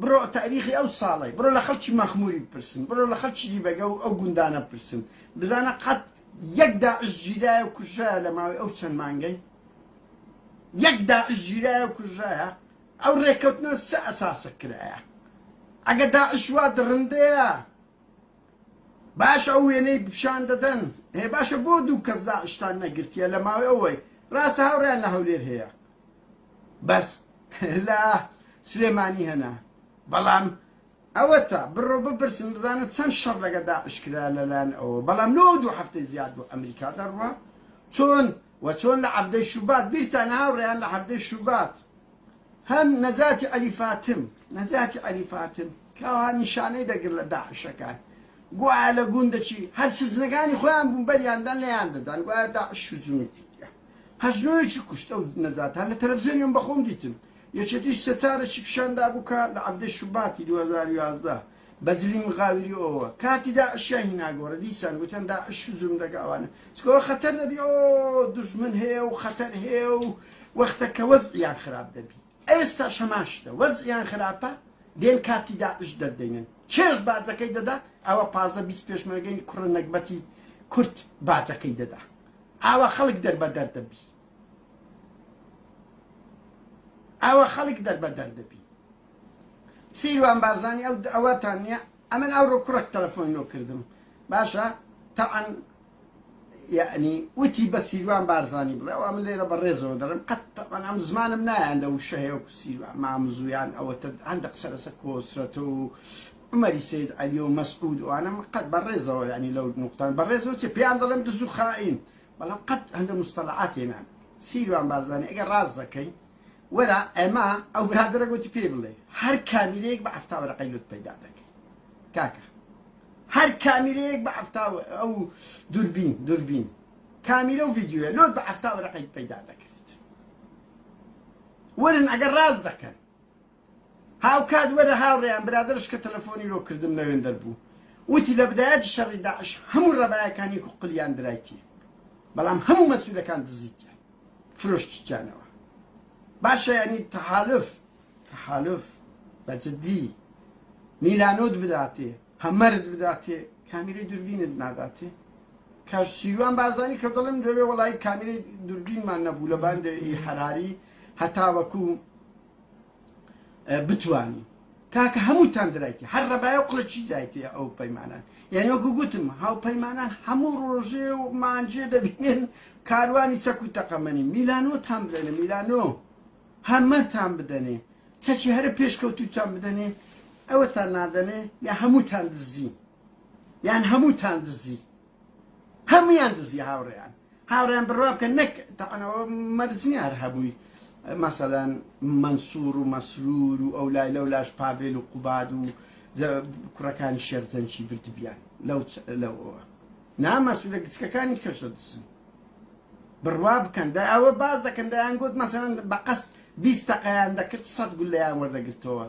A: بڕۆ تاریخی ئەو ساڵی بڕۆ لە خەڵکی مەخموری بپرسن بڕۆ لە خەڵکی دیبەگە و ئەو گوندانە بپرسن بزانە قەت یەک داعش ژیرایە و کوژایە لە ماوەی ئەو چەند مانگەی یەک داعش ژیرایە و کوژایە ئەو ڕێککەوتنە سە ئەساسە کرایە ئەگە داعش وا درڕندەیە باشە ئەو وێنەی پیشان دەدەن هێ باشە بۆ دوو کەس داعشتان نەگرتیە لە ماوەی ئەوەی ڕاستە هاوڕێیان لە هەولێر هەیە بەس لە سلێمانی هەنا بەڵام ئەوەتە بڕۆ بپرسن بزانە چەند شەڕ لەگە داعش کرا لەلایەن ئەوە بەڵام لەوە 2 هەفتەی زیاد بوو ئەمریکا دەڕوا چۆن لە عەبدەی شوبات بیرتان هاوڕێیان لە عەبدەی شوبات هەم نەجاتی عەلی فاتم کەوا نیشانەی دەگرت لە داعشەکان گوایە لە گوندەچی هەر سزنەکانی خۆیان بوون بەریاندان لەیان دەدان گوایە داعش هجوومی کردیە هەژنۆیەکی کوشت ئەو نەجات هەر لە تەلەڤیزیۆنیۆم بەخۆم دیتم یەکێتیش سەچارێکی پیشاندا بووکە لە عەبدەی شوباتی 2011 بەجلی مغاوری ئەوە کاتی داعشیان هیناگۆڕە دیسان گوتیان داعش هجووم دەگاوانە چکەوە خەتەر دەبی ئۆ دوژمن هەیە و خەتەر هەیە و وەختەکە وەزعیان خراپ دەبی ئێستا شەماشتە وەزعیان خراپە دێن کاتی داعش دەردەینن چێژ باجەکەی دەدا ئەوە 15-20 پێشمەرگەی کوڕە نەکبەتی کورد باجەکەی دەدا ئاوا خەڵک دەربەدەر دەبی سیروان بارزانی ئەوەتان نییە ئەمن ئەوڕۆ کوڕێک تەلەفۆنی لۆ کردم باشە تەعەن یعنی وتی بە سیروان بارزانی بڵێ ئەو من لێرە بەڕێزەوە دەڕم قەت تەعەن ئەم زمانم نایەن لە وشەیە وەکو سیروان مامزویان ئەوەتە هەندە قسە لەسەر کۆسرەت و عمەری سید عەلی و مەسعود و ئانە قەت بەڕێزەوە یعنی لەو نوقتان بەڕێزەوە چێ پێیان دەڵێم دز و خائین بەڵام قەت هەندە مستەلاحات هێنان سیروان بارزانی ئەگەر ڕاست دەکەی وەرە ئەمە ئەو برادرە گوتی پێ بڵێ هەر کامیرەیەک بە 7 وەرەقەی لوت پەیدا دەکەی کاکە هەر کامیرەیەک بە 7 ئەو دوربین کامیرە و ڤیدیۆیە لۆت بە 7 وەرەقەی پەیدا دەکرێت وەرن ئەگەر ڕاست دەکەن هاوکات وەرە هاوڕێیان برادرش کە تەلەفۆنی لۆ کردم لەوێن دەربوو وتی لە بدایەتی شەڕی داعش هەموو ڕەبایەکانی قوقلیان درایتیە بەڵام هەموو مەسئولەکان دزیتیان فرۆشتیانەوە باشە ینی تەحالف بەجددی میلانۆت بداتێ هەمەرت بداتێ کامیرەی دوربینت ناداتێ کاش سیروان بارزانی کە دەڵێم دەوێ وەڵای کامیرەی دوربینمان نەبوو لە بەندی هەراری هەتا وەکوو بتوانی کاکە هەمووتان درایتێ هەر ڕەبایە و قڵەچی دایتێ ئەو پەیمانان یعنی وەکو گوتم هاوپەیمانان هەموو ڕۆژێ و مانجێ دەبینێن کاروانی چەک و تەقەمەنی میلانۆتان بدەنێ میلانۆ هەمەتان بدەنێ چەکی هەرە پێشکەوتوتان بدەنێ ئەوەتان نادەنێ یا هەمووتان دزی هەمویان دزی هاوڕێیان بڕوا بکە نەک تەعەنەوە مەرزنی هەر هەبووی مەسەلەن مەنسوور و مەسرور و ئەو لای لەو لاش پاڤێل و قوباد و کوڕەکانی شێرزەنجی بردبیان لەوەوە نامەسوولە گچکەکانی کەشە دزن بڕوا بکەن ئەوە باز دەکەن دەیان گوت مەسەلەن بە قەست 20 دقەیان دەکرد 100 گولەیان وەردەگرتەوە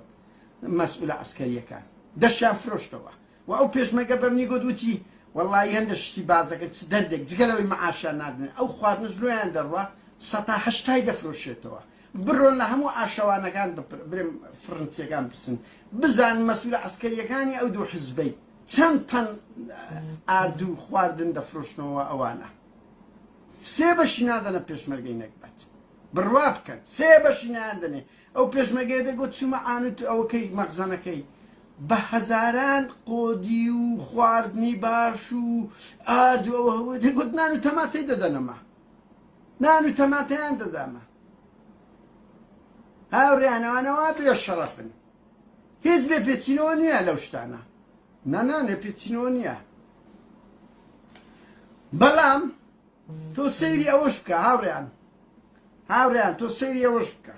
A: مەسئولە عەسکەریەکان دەشیان فرۆشتەوە و ئەو پێشمەرگە بەرنی گوت وتی وەڵڵی هەندە شتی باز دەکەن چ دەردێک جگەلەوەی مەعاشیان نادنێ ئەو خواردنش لۆیان دەڕوا 180 دەفرۆشێتەوە بڕۆن لە هەموو ئاشەوانەکان برێم فرنسیەکان برسن بزان مەسئولە عەسکەریەکانی ئەو دوو حیزبەی چەند تەن ئاردوو خواردن دەفرۆشنەوە ئەوانە 3 بەشی نادەنە پێشمەرگەی نەکبەت بڕوا بکەن 3 بەشی نادەنێ ئەو پێشمەرگەی دەگوت چوومە ئانوت ئەوەکەی مەخزەنەکەی بە هەزاران قۆدی و خواردنی باش و ئاردوو ئەوە دەگوت نان و تەماتەی دەدەنەمە نان و تەماتەیان دەدامە هاوڕێیانەوانەوە بێ شەڕەفن هیچ لێ پێچینەوە نییە لەو شتانە نانان لێ پێچینەوە نییە بەڵام تۆ سەیری ئەوەش بکە هاوڕێیان تۆ سەیری ئەوەش بکە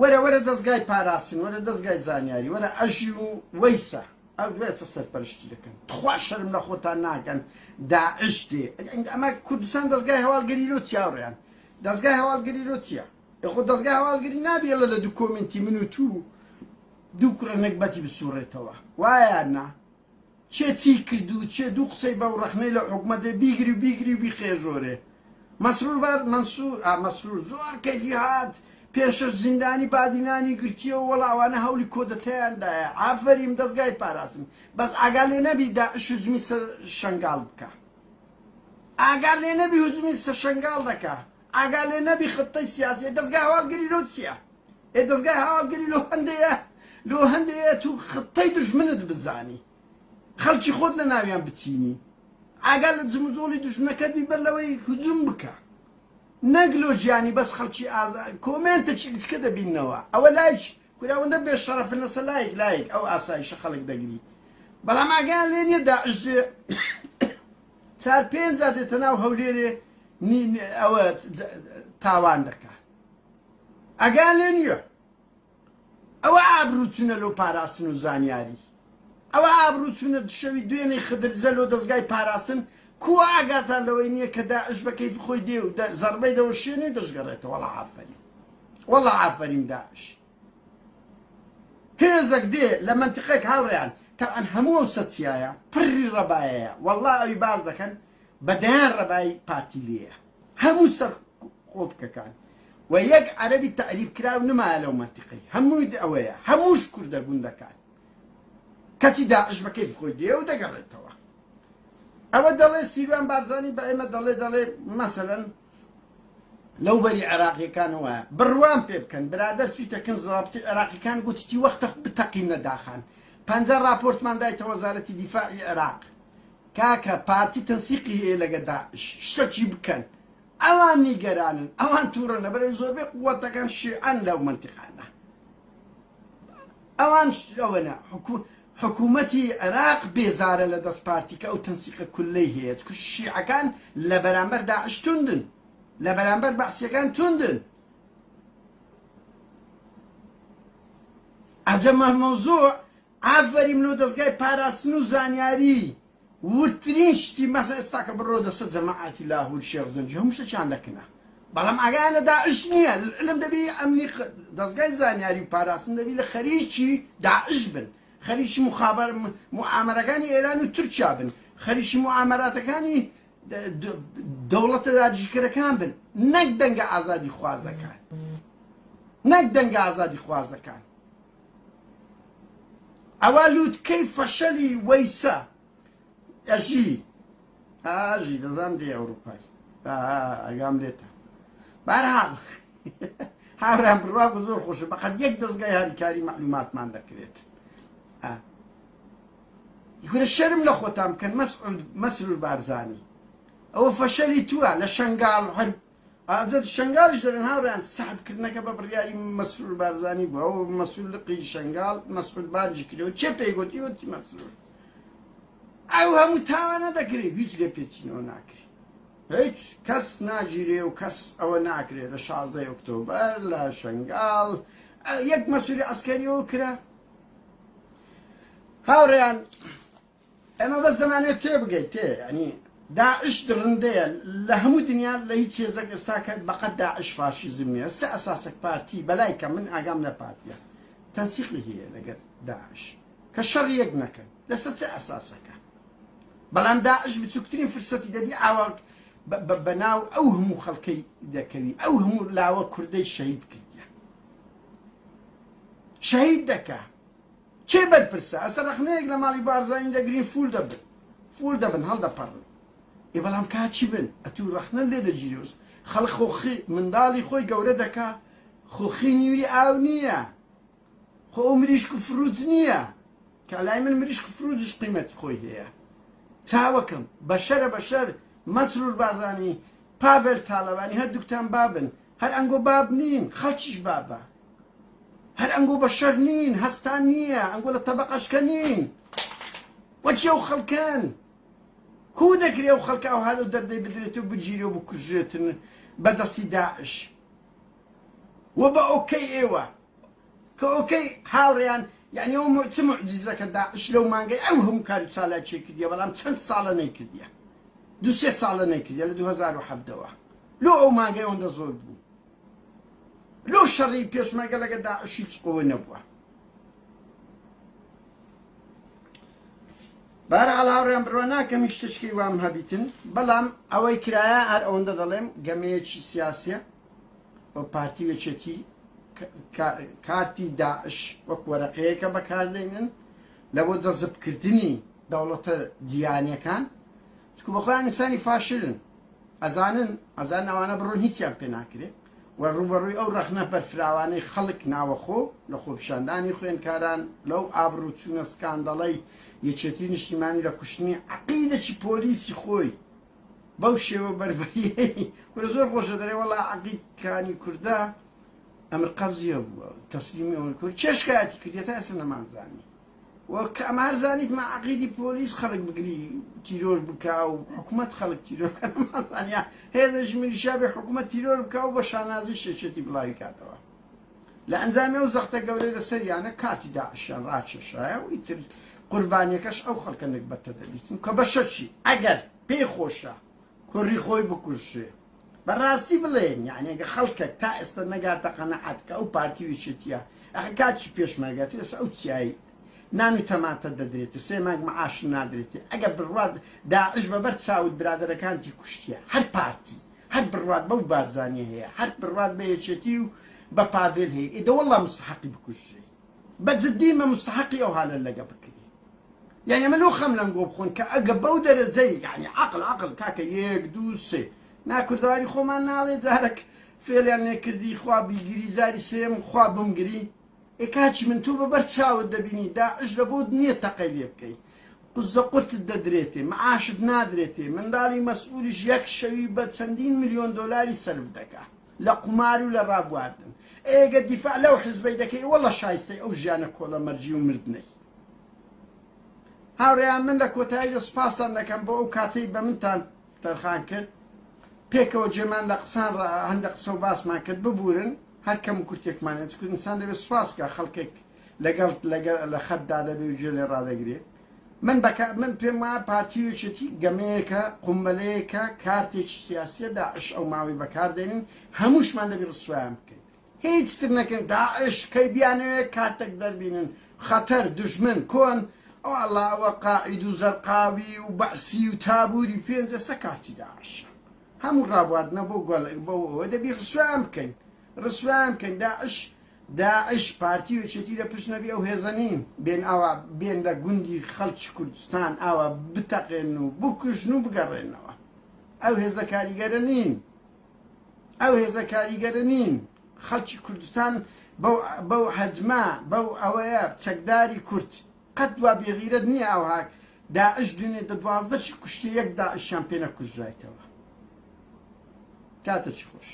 A: وەرە دەستگای پاراستن وەرە دەستگای زانیاری وەرە ئەژی و وەیسە ئەو دوێسە سەرپەرشتی دەکەن خوا شەرم لە خۆتان ناکەن داعش دێ ئەمە کوردستان دەستگای هەواڵگەری لۆ هاوڕێیان دەستگای هەواڵگەری لۆ چییە خۆ دەستگای هەواڵگەری نابێڵە لە دوو کۆمنتی من و تو دوو کوڕە نەکبەتی بسوڕێتەوە وایە نا چێ چی کردو چێ دوو قسەی بەو ڕەخنەی لە حکومەتێ بیگری و بیخێژۆرێ مەسرور زۆر کەیفی هات پێشەش زیندانی بادینانی گرتیەوە وەڵاوانە هەولی کۆدەتەیاندایە ئافەریم دەستگای پاراستن بەس ئاگا لێ نەبی داعش هجومی سەر شەنگاڵ بکە ئاگا لێ نەبی هجومی سەر شەنگاڵ دەکا ئاگا لێ نەبی خەتەی سیاسی دەستگای هەواڵگەری لۆ چییە دەستگای هەواڵگەری لۆ هەندەیە تو خەتەی دژمنت بزانی خەڵکی خۆت لە ناویان بچینی ئاگا لە جموزۆڵی دژمنەکەت بیبەر لەوەی هجوم بکە نەک لۆ گیانی بەس خەڵکی ئازاد کۆمنتە چیکە دەبینەوە ئەوە لایش کوراوەندە بێ شەرەفن لەسەر لایەک ئەو ئاسایشە خەڵک دەگری بەڵام ئاگیان لێ نییە داعش چار پێنج دێتە ناو هەولێرێ ئەوە تاوان دەکات ئەگیان لێ نییە ئەوە ئابروو چوونە لەو پاراستن و زانیاری ئەوە ئابروو چوونە شەوی دوێنەی خدرزە لۆ دەستگای پاراستن کو ئاگاتان لەوەی نییە کە داعش بە کەیف خۆی دێ و زەربەی دەوەشێنێ دەشگەڕێتەوە وەڵا ئافەرین وەڵا ئافەرین داعش هێزێک دێ لە منتیقەیەک هاوڕێیان تەعەن هەموو ئەو سەچیایە پڕی ڕەبایەیە وەڵا ئەوی باز دەکەن بەدەیان ڕەبای پارتی لێیە هەموو سەر قۆبکەکان و یەک عەرەبی تەعریب کراو نمایە لەو منتیقەی هەمووی ئەوەیە هەمووش کوردە گوندەکان کەچی داعش بە کەیف خۆی دێ و دەگەڕێتەوە ئەوە دەڵێ سیروان بارزانی بە ئێمە دەڵێ مەسەلەن لەو بەری عێراقیەکانەوە بڕوان پێ بکەن برادەر چوویتەکەن زەڵابتی عێراقیەکان گوتیتی وەختە بتەقینە داخان 50 راپۆرتمان دایتە وەزارەتی دیفاعی عێراق کاکە پارتی تەنسیقی هەیە لەگە داعش شتێکی بکەن ئەوان نیگەرانن ئەوان تووڕەنە بەرەی زۆربەی قووەتەکان شیعەن لەو منتیقانە ئەوان ئەوەنە حکوومەتی عێراق بێزارە لە دەست پارتیکە ئەو تەنسیقە کولەی هەیە شیعەکان لە بەرامبەر داعش توندن لە بەرامبەر بەعسیەکان توندن ئەجەمە مەوزوع ئافەریم لۆ دەستگای پاراستن و زانیاری ورترین شتی مەسە ئێستا کە بڕۆ دەستە جەماعەتی لاهور شێخ زەنجی هەموو شتێکیان دەکەنە بەڵام ئاگایان لە داعش نییە لەم دەبێ ئەمنی دەستگای زانیاری و پاراستن دەبێ لە خەریکی داعش بن خەریکی مخابەر موعامەرەکانی ئێران و تورکیا بن خەریکی موعامەراتەکانی دەوڵەتە داگیرکەرەکان بن نەک دەنگە ئازادی خوازەکان نەک دەنگە ئازادی خوازەکان ئەوە لووتکەی فەشەلی وەیسە ئەژی دەزانم دێ ئەوروپای ئەگام لێتە بەرحاڵ هاوران بڕوا بە زۆر خۆشە بەقەت یەک دەستگای هاریکاری معلوماتمان دەکرێت یکورە شەرم لە خۆتان بکەن مەسرور بارزانی ئەوە فەشەلی تووە لە شەنگاڵ شەنگاڵیش دەرن هاوڕیان سەحبکردنەکە بە بڕیاری مەسرور بارزانی بووە ئەو مەسئول لقی شەنگاڵ مەسعود بارجی کردەوە چێ پێی گوتی وتی مەسرور ئەو هەموو تاوانە دەکرێت هیچ لێ پێچینەوە ناکرێت هیچ کەس ناگیرێ و کەس ئەوە ناکرێت لە 16 ئۆکتۆبەر لە شەنگاڵ یەک مەسئولی عەسکەریەوە کرا هاوڕێیان ئەمە بەس دەمانێت تێ بگەیت تێ ینی داعش درڕندەیە لە هەموو دنیا لە هیچ هێزێک ئێستا کە بەقەت داعش فاشیزم نییە سێ ئەساسێک پارتی بەلای کە من ئاگام لە پارتیە تەنسیقی هەیە لەگەر داعش کە شەڕ یەک نەکەن لەسەر چه ئەساسەکە بەڵام داعش بچووکترین فرسەتی دەبی ئاوا بەناو ئەو هەموو خەڵکەی دەکەوی ئەو هەموو لاوە کوردەی شەهید کردیە شەهید دەکا چێ بەرپرسە ئەسەر ڕەخنەیەک لە ماڵی بارزانی دەگرین فول دەبن هەڵدەپەڕن ئێ بەڵام کاچی بن ئەتوو ڕەخنە لێ دەگیرێوس خەڵک خۆخی منداڵی خۆی گەورە دەکا خۆخی نیوری ئاو نییە خۆ ئەو مریشک و فروت نییە کە لای من مریشک و فروتش قیمەتی خۆی هەیە چاوەکەم بەشەرە بەشەر مەسرور بارزانی پاڤێل تاڵەوانی هەردووکتان بابن هەر ئەنگۆ باب نین خەڵکیش بابە هەر ئەنگۆ بەشەر نین هەستان نییە ئەنگۆ لە تەبەقەشکە نین وەچی ئەو خەڵکەن کو دەکرێ ئەو خەڵکە ئەو هەلو دەردەی بدرێتەوە بگیرێ و بکوژێتن بەدەستی داعش و بە ئۆکەی ئێوە کە ئۆکەی هاوڕێیان یعنی ئەو چ موعجیزەکە داعش لەو مانگەی ئەو هەموو کاری چالاکی چێ کردیە بەڵام چەند ساڵە نەیکردیە دو سێ ساڵە نەیکردیە لە 2007ەوە لۆ ئەو مانگەی ئەوەندە زۆر بوو لۆ شەڕی پێشمەرگە لەگە داعش هیچ قووە نەبووە بەهەرحاڵ هاوڕێیان بڕوا ناکەم هیچ شتێکی وام هەبیتن بەڵام ئەوەی کرایە هەر ئەوەندە دەڵێم گەمەیەکی سیاسیە بۆ پارتی وەچێتی کارتی داعش وەک وەرەقەیەکە بەکاردێنن لە بۆ جەزبکردنی دەوڵەتە جیهانیەکان چکو بەخۆیان ئینسانی فاشلن ئەزانن ئەوانە بڕۆن هیچیان پێ ناکرێت و ڕوبەڕووی ئەو ڕەخنە بەرفراوانەی خەڵک ناوەخۆ لە خۆپیشاندانی خوێندکاران لەو ئابڕوو چوونە سکاندەڵەی یەکێتی نیشتیمانی لە کوشتنی عەقیدەی پۆلیسی خۆی بەو شێوە بەربەریەی وەرە زۆر خۆشە دەرێ وەڵا عەقیدەکانی کوردە ئەمر قەبزیە بووە تەسلیمیەوە کرد چێشکایەتی کردێتە ئێستا نەمانزانی وەک ئەمە هەرزانیت ما عەقیدی پۆلیس خەڵک بگری تیرۆر بکا و حکوومەت خەڵک تیرۆر بکە نەمانزانیا هێزەش میلیشیا بێ حکوومەت تیرۆر بکا و بە شانازی شێچێتی بڵاوی کاتەوە لە ئەنجامی ئەو زەختە گەورەی لەسەریانە کاتی داعشیان ڕاکێشایە و ئیتر قوربانیەکەش ئەو خەڵکە نەکبەتە دەبیتن کە بەشەچی ئەگەر پێی خۆشە کوڕی خۆی بکوژێ بەڕاستی بڵێن یعنی ئەگە خەڵکێک تا ئێستا نەگاتە قەنەعەت کە ئەو پارتی وێچێتیە ئەخە کاتی پێشمەرگەتی ئێستا ئەو چیایی نانی تەماتە دەدرێتە سێ مانگ مەعاش نادرێتێ ئەگە بڕوات داعش بەبەر چاوت برادەرەکانتی کوشتیە هەر پارتی هەر بڕوات بەو بارزانیە هەیە هەر بڕوات بە یەکێتی و بە پاڤێل هەیە ئیدە وەڵڵا مستحەقی بکوژێ بەجددی مە مستحەقی ئەو حالە لەگە بکرێ یعنی ئەمە لەو خەم لەنگۆ بخۆن کە ئەگە بەو دەرەجەی یعنی عەقڵ کاکە یەک دوو سێ ناکردواری خۆمان ناڵێ جارێک فێڵیان نێکردی خوا بیگیری زاری سێم خوا بمگری ئێکاچی من تۆ بەبەر چاوت دەبینی داعش لە بۆ نییە تەقەی لێ بکەی قوزە قورتت دەدرێتێ مەعاشت نادرێتێ منداڵی مەسئولیش یەک شەوی بە چەندین ملیۆن دۆلاری سەرف دەکا لە قومار و لە ڕابواردن ئێگە دیفاع لەو حیزبەی دەکەی وەڵە شایستەی ئەو ژیانە کۆڵە مەرجی و مردنەی هاوڕێیان من لە کۆتاییدا سوپاسان دەکەم بۆ ئەو کاتەی بە منتان تەرخان کرد پێکەوە جێمان لە قسان هەندە قسە و باسمان کرد ببورن هەر کەم کورتێکمانێت چکو ئینسان دەبێت سوپاس بکە خەڵکێک لەگەڵ لە خەتدا دەبێ و ژێ لێ ڕادەگرێت من پێم وایە پارتی وێچێتی گەمەیەکە قومبەلەیەکە کارتێکی سیاسیە داعش ئەو ماوەی بەکاردێنین هەمووشمان دەبێت ڕسوایان بکەین هیچ تر نەکەن داعش کەی بیانەوێت کاتێک دەربینن خەتەر دژمن کۆن ئەو ئەڵڵا ئەوە قاعید و زەرقاوی و بەعسی و تابووری پێنجەسە کارتی داعشە هەموو ڕابواردنە بۆ ئەوە دەبی ڕسوایان بکەین ڕسوایان بکەین داعش پارتی وێچێتی لە پشت نەبی ئەو هێزە نین بێن ئاوا بێن لە گوندی خەڵکی کوردستان ئاوا بتەقێن و بکوژن و بگەڕێنەوە ئەو هێزە کاریگەرە نین خەڵکی کوردستان بەو حەجمە بەو ئەوەیە چەکداری کورد قەت وا بێغیرەت نییە ئەوها داعش دوێنێ دە 12 کوشتی یەک داعشیان پێ نەکوژرایتەوە کاتێکی خۆش